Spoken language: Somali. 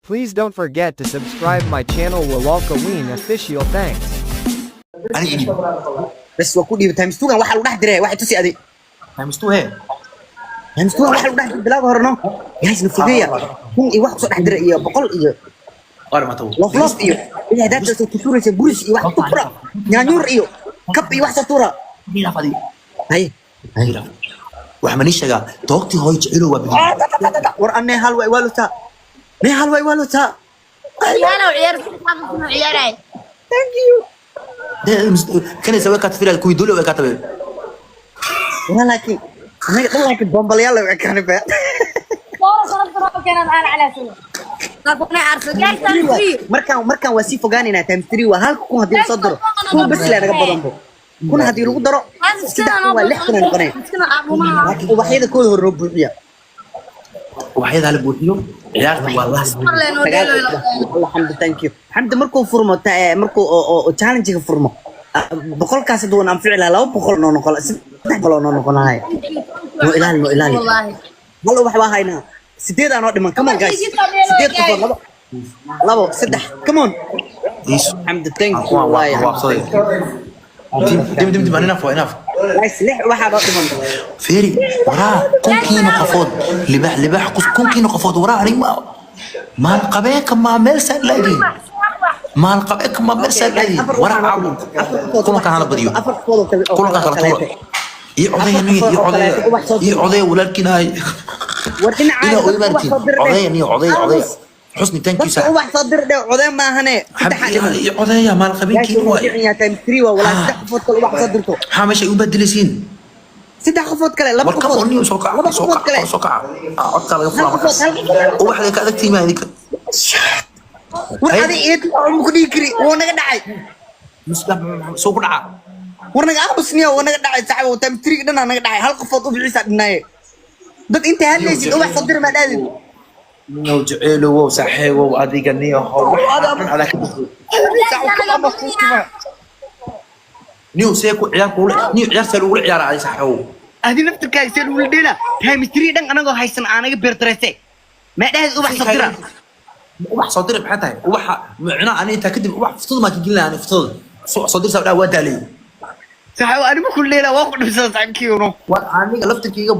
Please don't forget to subscribe my channel Walalka Ween official thanks. أنا إني بس وكودي تايمستوغا waxa lagu dhex diray waxa tusi adi مستوى تايمستوغا waxa lagu dhex diray bilaag horno yaasna fogeeya kun iyo wax soo dhex diray iyo boqol iyo قارة ما تو loflof iyo ila dad soo tuuraysa buris iyo wax ku tura nyaanyuur iyo kab iyo wax soo tura هنا فادي hay هنا وحمني شجع توقتي هاي جعله وبدي war anay hal way waluta may hal way waluta أنا وعيار كنا عيارين. thank you كان يسوي كاتفيل الكوي دول ولا كاتبه ولكن anaga dhalka bombalyaal way kan baa صار كنا أنا على سنة. طبعا عارفة جاي تنفي. markaan waa sii fogaanayna time 3 waa halka kun hadii soo daro kun bas la naga badan bo kun hadii lagu daro saddex waa lix kun noqonay laakiin waxyada kooda hor buuxiya وحيد على بوتيو عيارته والله الحمد thank you حمد markuu furmo markuu challenge ka furmo boqolkaas doon aan ficilaa 200 noo noqon 300 noo noqonahay no ilaali والله. hal wax waa haynaa sideed aan oo dhiman come on guys sideed qof labo saddex come on ايش حمد thank you هو wallahi هو صدق دم انا نافو نافو guys lix waxa oo dhiman فيري وراه كون كينو قفود لباح كون كينو قفود وراه ريما ما القبيك ما مرسل لدي ما القبيك ما مرسل لدي وراه عاود كل كان هذا بديو كل كان كرتور يعضي ولكن هاي ورتنا إلى أولمرتين عضي حسني تانك يو wax soo dir dhew coday ma ahane عضي يا مال قبيك كينو ya time 3 wala saddex qofood kale wax soo dirto حامش يبدلسين saddex qofood kale laba qofood والكابوني وسوكا عطا لا يفرع مكس وواحد كذا ما هذيك war adi eed oo ku dhigri oo naga dhacay مسلم سوق دعا war naga aqsniya oo naga dhacay saxabo time 3 dhan naga dhacay hal qofood u bixisa dhinay dad inta hadlaysid wax soo dir ma dhaadid نو جعيلو وصحيو وادي قنيه هو على كده نيو سيكو عيال كول نيو عيال سلو عيال على صحيو adi naftirka ay soo wuldeela time 3 dhan anaga haysan anaga beertareyse ma dhaadid wax soo dira wax soo dir bxataa wax macna ani inta kadib wax fudud ma kigilna ani fudud soo dir sabda waa dalay saxabo ani ma kulleela waa ku dhibsan saxibkiino waa aniga laftirkiga